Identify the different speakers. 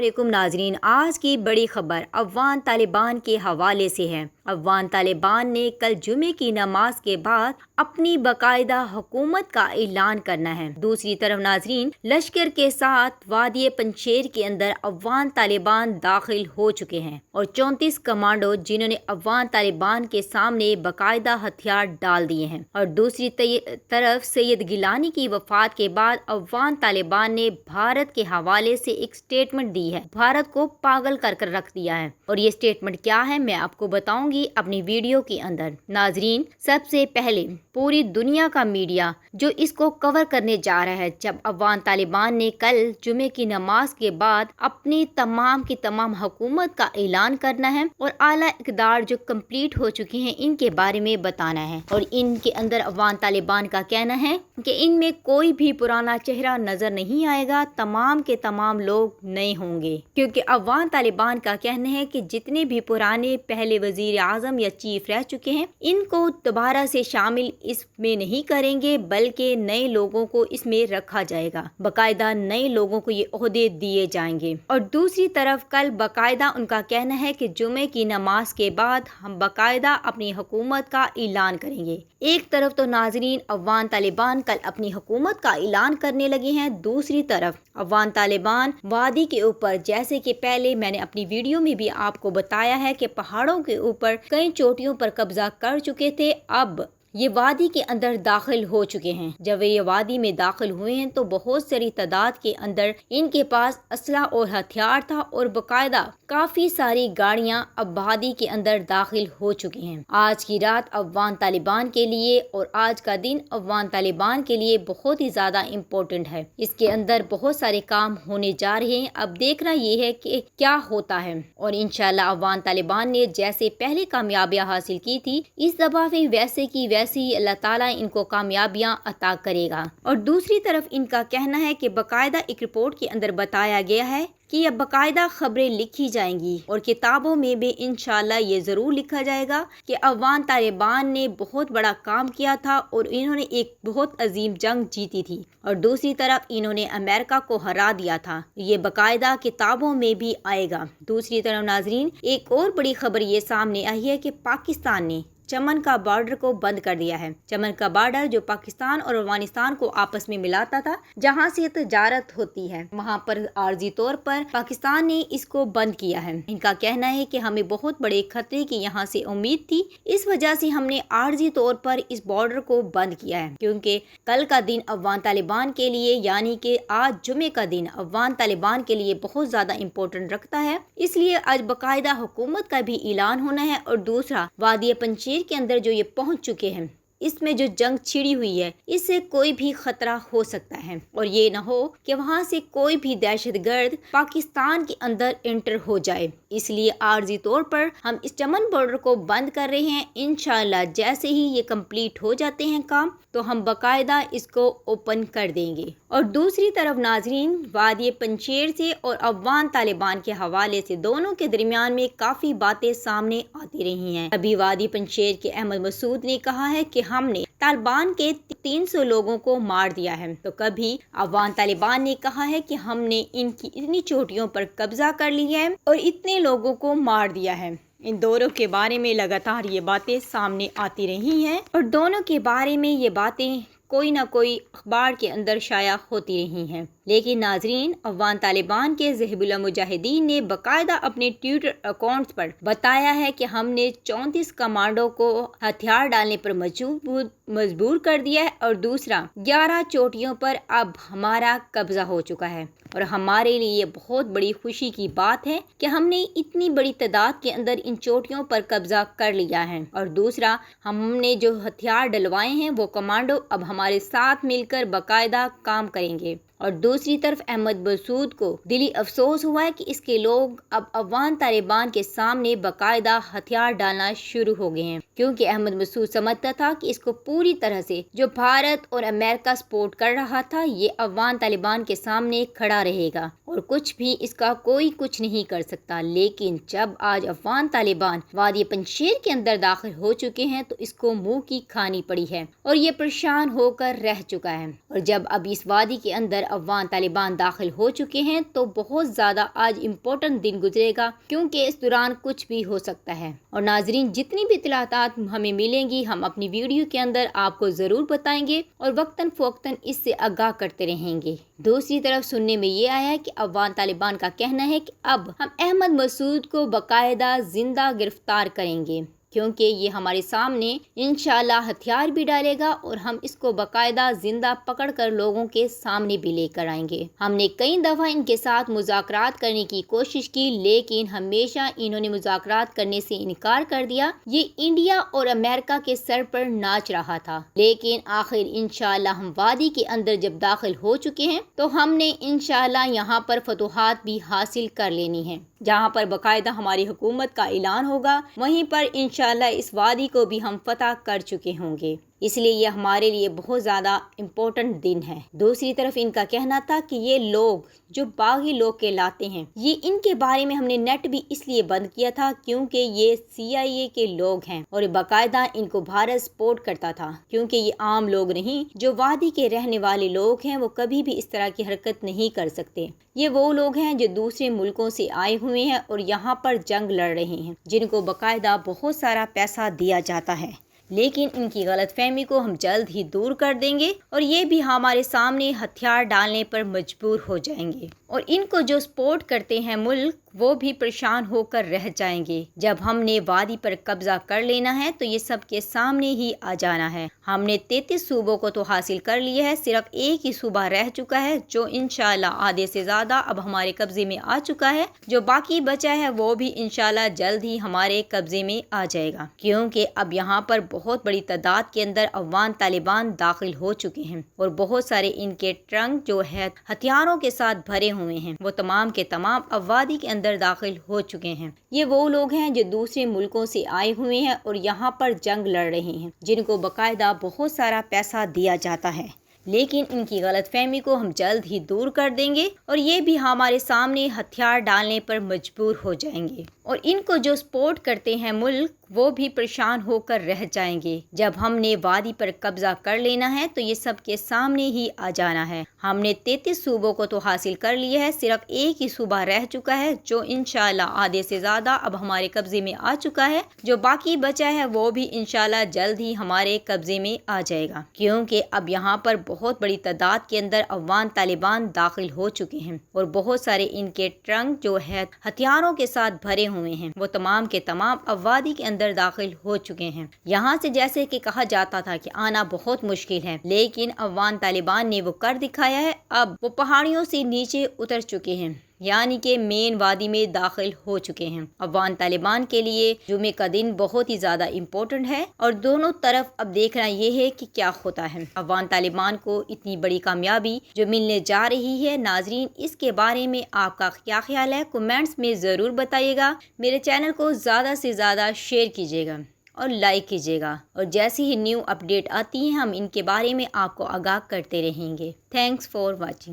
Speaker 1: वालेकुम नाजरीन, आज की बड़ी खबर अफगान तालिबान के हवाले से है। अफगान तालिबान ने कल जुमे की नमाज के बाद अपनी बाकायदा हुकूमत का ऐलान करना है। दूसरी तरफ नाजरीन, लश्कर के साथ वादी पंजशेर के अंदर अफगान तालिबान दाखिल हो चुके हैं और 34 कमांडो जिन्होंने अफगान तालिबान के सामने बाकायदा हथियार डाल दिए हैं। और दूसरी तरफ सैयद गिलानी की वफात के बाद अफगान तालिबान ने भारत के हवाले से एक स्टेटमेंट दी है, भारत को पागल कर रख दिया है। और ये स्टेटमेंट क्या है मैं आपको बताऊंगी अपनी वीडियो के अंदर। नाजरीन, सबसे पहले पूरी दुनिया का मीडिया जो इसको कवर करने जा रहा है, जब अफगान तालिबान ने कल जुमे की नमाज के बाद अपनी तमाम की तमाम हुकूमत का ऐलान करना है और आला इक़्तिदार जो कंप्लीट हो चुके हैं इनके बारे में बताना है। और इनके अंदर अफगान तालिबान का कहना है कि इनमें कोई भी पुराना चेहरा नजर नहीं आएगा, तमाम के तमाम लोग नए होंगे, क्योंकि अफगान तालिबान का कहना है कि जितने भी पुराने पहले वजीर आजम या चीफ रह चुके हैं इनको दोबारा से शामिल इसमें नहीं करेंगे, बल्कि नए लोगों को इसमें रखा जाएगा, बाकायदा नए लोगों को ये ओहदे दिए जाएंगे। और दूसरी तरफ कल बाकायदा उनका कहना है कि जुमे की नमाज के बाद हम बाकायदा अपनी हुकूमत का ऐलान करेंगे। एक तरफ तो नाजरीन अफगान तालिबान कल अपनी हुकूमत का ऐलान करने लगे हैं, दूसरी तरफ अफगान तालिबान वादी के ऊपर, जैसे कि पहले मैंने अपनी वीडियो में भी आपको बताया है कि पहाड़ों के ऊपर कई चोटियों पर कब्जा कर चुके थे, अब ये वादी के अंदर दाखिल हो चुके हैं। जब ये वादी में दाखिल हुए हैं तो बहुत सारी तादाद के अंदर इनके पास असला और हथियार था और बाकायदा काफी सारी गाड़ियां अब वादी के अंदर दाखिल हो चुकी हैं। आज की रात अफगान तालिबान के लिए और आज का दिन अफगान तालिबान के लिए बहुत ही ज्यादा इम्पोर्टेंट है। इसके अंदर बहुत सारे काम होने जा रहे हैं, अब देखना ये है कि क्या होता है। और इंशाल्लाह अफगान तालिबान ने जैसे पहले कामयाबियां हासिल की थी इस दफा भी वैसे की वैसे ही अल्लाह ताला इनको कामयाबियां अता करेगा। और दूसरी तरफ इनका कहना है कि बाकायदा एक रिपोर्ट के अंदर बताया गया है कि अब बाकायदा खबरें लिखी जाएंगी और किताबों में भी इंशाल्लाह ये ज़रूर लिखा जाएगा कि अफगान तालिबान ने बहुत बड़ा काम किया था और इन्होंने एक बहुत अजीम जंग जीती थी और दूसरी तरफ इन्होंने अमेरिका को हरा दिया था, ये बाकायदा किताबों में भी आएगा। दूसरी तरफ नाजरीन एक और बड़ी खबर ये सामने आई है कि पाकिस्तान ने चमन का बॉर्डर को बंद कर दिया है। चमन का बॉर्डर जो पाकिस्तान और अफगानिस्तान को आपस में मिलाता था, जहां से तजारत होती है, वहां पर आर्जी तौर पर पाकिस्तान ने इसको बंद किया है। इनका कहना है कि हमें बहुत बड़े खतरे की यहां से उम्मीद थी, इस वजह से हमने आर्जी तौर पर इस बॉर्डर को बंद किया है, क्योंकि कल का दिन अफगान तालिबान के लिए यानी कि आज जुमे का दिन अफगान तालिबान के लिए बहुत ज्यादा इम्पोर्टेंट रखता है, इसलिए आज बाकायदा हुकूमत का भी ऐलान होना है। और दूसरा वादी पंजशेर के अंदर जो ये पहुंच चुके हैं, इसमें जो जंग छिड़ी हुई है इससे कोई भी खतरा हो सकता है और ये ना हो कि वहां से कोई भी दहशतगर्द पाकिस्तान के अंदर एंटर हो जाए, इसलिए आर्जी तौर पर हम इस चमन बॉर्डर को बंद कर रहे हैं। इंशाल्लाह जैसे ही ये कंप्लीट हो जाते हैं काम तो हम बाकायदा इसको ओपन कर देंगे। और दूसरी तरफ नाजरीन वादी पंजशेर से और अफगान तालिबान के हवाले से दोनों के दरमियान में काफी बातें सामने आती रही हैं। अभी वादी पंजशेर के अहमद मसूद ने कहा है कि हमने तालिबान के 300 लोगों को मार दिया है, तो कभी अफगान तालिबान ने कहा है कि हमने इनकी इतनी चोटियों पर कब्जा कर लिया है और इतने लोगों को मार दिया है। इन दोनों के बारे में लगातार ये बातें सामने आती रही हैं और दोनों के बारे में ये बातें कोई ना कोई अखबार के अंदर शाया होती रही हैं। लेकिन नाजरीन अफगान तालिबान के ज़हीबुल्लाह मुजाहिदीन ने बाकायदा अपने ट्विटर अकाउंट्स पर बताया है कि हमने 34 कमांडो को हथियार डालने पर मजबूर कर दिया है और दूसरा 11 चोटियों पर अब हमारा कब्जा हो चुका है। और हमारे लिए ये बहुत बड़ी खुशी की बात है कि हमने इतनी बड़ी तादाद के अंदर इन चोटियों पर कब्जा कर लिया है। और दूसरा हमने जो हथियार डलवाए हैं वो कमांडो अब हमारे साथ मिलकर बाकायदा काम करेंगे। और दूसरी तरफ अहमद मसूद को दिली अफसोस हुआ है कि इसके लोग अब अफगान तालिबान के सामने बाकायदा हथियार डालना शुरू हो गए हैं, क्योंकि अहमद मसूद समझता था कि इसको पूरी तरह से जो भारत और अमेरिका सपोर्ट कर रहा था ये अफगान तालिबान के सामने खड़ा रहेगा और कुछ भी इसका कोई कुछ नहीं कर सकता। लेकिन जब आज अफगान तालिबान वादी पंजशेर के अंदर दाखिल हो चुके हैं तो इसको मुंह की खानी पड़ी है और ये परेशान होकर रह चुका है। और जब अब इस वादी के अंदर افغان طالبان داخل ہو چکے ہیں تو بہت زیادہ آج امپورٹنٹ دن گزرے گا، کیونکہ اس دوران کچھ بھی ہو سکتا ہے۔ اور ناظرین، جتنی بھی اطلاعات ہمیں ملیں گی ہم اپنی ویڈیو کے اندر آپ کو ضرور بتائیں گے اور وقتاً فوقتاً اس سے آگاہ کرتے رہیں گے۔ دوسری طرف سننے میں یہ آیا ہے کہ افغان طالبان کا کہنا ہے کہ اب ہم احمد مسعود کو باقاعدہ زندہ گرفتار کریں گے، کیونکہ یہ ہمارے سامنے انشاءاللہ ہتھیار بھی ڈالے گا اور ہم اس کو باقاعدہ زندہ پکڑ کر لوگوں کے سامنے بھی لے کر آئیں گے۔ ہم نے کئی دفعہ ان کے ساتھ مذاکرات کرنے کی کوشش کی، لیکن ہمیشہ انہوں نے مذاکرات کرنے سے انکار کر دیا۔ یہ انڈیا اور امریکہ کے سر پر ناچ رہا تھا، لیکن آخر انشاءاللہ ہم وادی کے اندر جب داخل ہو چکے ہیں تو ہم نے انشاءاللہ یہاں پر فتوحات بھی حاصل کر لینی ہیں۔ جہاں پر باقاعدہ ہماری حکومت کا اعلان ہوگا، وہیں پر انشاءاللہ اس وادی کو بھی ہم فتح کر چکے ہوں گے، اس لیے یہ ہمارے لیے بہت زیادہ امپورٹنٹ دن ہے۔ دوسری طرف ان کا کہنا تھا کہ یہ لوگ جو باغی لوگ کہلاتے ہیں، یہ ان کے بارے میں ہم نے نیٹ بھی اس لیے بند کیا تھا کیونکہ یہ CIA کے لوگ ہیں اور باقاعدہ ان کو بھارت سپورٹ کرتا تھا، کیونکہ یہ عام لوگ نہیں، جو وادی کے رہنے والے لوگ ہیں وہ کبھی بھی اس طرح کی حرکت نہیں کر سکتے۔ یہ وہ لوگ ہیں جو دوسرے ملکوں سے آئے ہوئے ہیں اور یہاں پر جنگ لڑ رہے ہیں، جن کو باقاعدہ بہت سارا پیسہ دیا جاتا ہے۔ لیکن ان کی غلط فہمی کو ہم جلد ہی دور کر دیں گے اور یہ بھی ہمارے سامنے ہتھیار ڈالنے پر مجبور ہو جائیں گے، اور ان کو جو سپورٹ کرتے ہیں ملک، وہ بھی پریشان ہو کر رہ جائیں گے۔ جب ہم نے وادی پر قبضہ کر لینا ہے تو یہ سب کے سامنے ہی آ جانا ہے۔ ہم نے 33 صوبوں کو تو حاصل کر لیا ہے، صرف ایک ہی صوبہ رہ چکا ہے جو انشاءاللہ آدھے سے زیادہ اب ہمارے قبضے میں آ چکا ہے۔ جو باقی بچا ہے وہ بھی انشاءاللہ جلد ہی ہمارے قبضے میں آ جائے گا، کیونکہ اب یہاں پر بہت بڑی تعداد کے اندر افغان طالبان داخل ہو چکے ہیں اور بہت سارے ان کے ٹرنک جو ہے ہتھیاروں کے ساتھ بھرے ہوئے ہیں، وہ تمام کے تمام اب وادی کے اندر داخل ہو چکے ہیں۔ یہ وہ لوگ ہیں جو دوسرے ملکوں سے آئے ہوئے ہیں اور یہاں پر جنگ لڑ رہے ہیں، جن کو باقاعدہ بہت سارا پیسہ دیا جاتا ہے۔ لیکن ان کی غلط فہمی کو ہم جلد ہی دور کر دیں گے اور یہ بھی ہمارے سامنے ہتھیار ڈالنے پر مجبور ہو جائیں گے، اور ان کو جو سپورٹ کرتے ہیں ملک، وہ بھی پریشان ہو کر رہ جائیں گے۔ جب ہم نے وادی پر قبضہ کر لینا ہے تو یہ سب کے سامنے ہی آ جانا ہے۔ ہم نے 33 صوبوں کو تو حاصل کر لیا ہے، صرف ایک ہی صوبہ رہ چکا ہے جو انشاءاللہ آدھے سے زیادہ اب ہمارے قبضے میں آ چکا ہے۔ جو باقی بچا ہے وہ بھی انشاءاللہ جلد ہی ہمارے قبضے میں آ جائے گا، کیونکہ اب یہاں پر بہت بڑی تعداد کے اندر افغان طالبان داخل ہو چکے ہیں اور بہت سارے ان کے ٹرنک جو ہے ہتھیاروں کے ساتھ بھرے ہوئے ہیں، وہ تمام کے تمام اب وادی کے اندر داخل ہو چکے ہیں۔ یہاں سے جیسے کہ کہا جاتا تھا کہ آنا بہت مشکل ہے، لیکن افغان طالبان نے وہ کر دکھایا ہے۔ اب وہ پہاڑیوں سے نیچے اتر چکے ہیں، یعنی کہ مین وادی میں داخل ہو چکے ہیں۔ افغان طالبان کے لیے جمعے کا دن بہت ہی زیادہ امپورٹنٹ ہے اور دونوں طرف اب دیکھنا یہ ہے کہ کیا ہوتا ہے۔ افغان طالبان کو اتنی بڑی کامیابی جو ملنے جا رہی ہے، ناظرین اس کے بارے میں آپ کا کیا خیال ہے؟ کمنٹس میں ضرور بتائیے گا۔ میرے چینل کو زیادہ سے زیادہ شیئر کیجیے گا اور لائک کیجیے گا، اور جیسے ہی نیو اپڈیٹ آتی ہیں ہم ان کے بارے میں آپ کو آگاہ کرتے رہیں گے۔ Thanks for watching.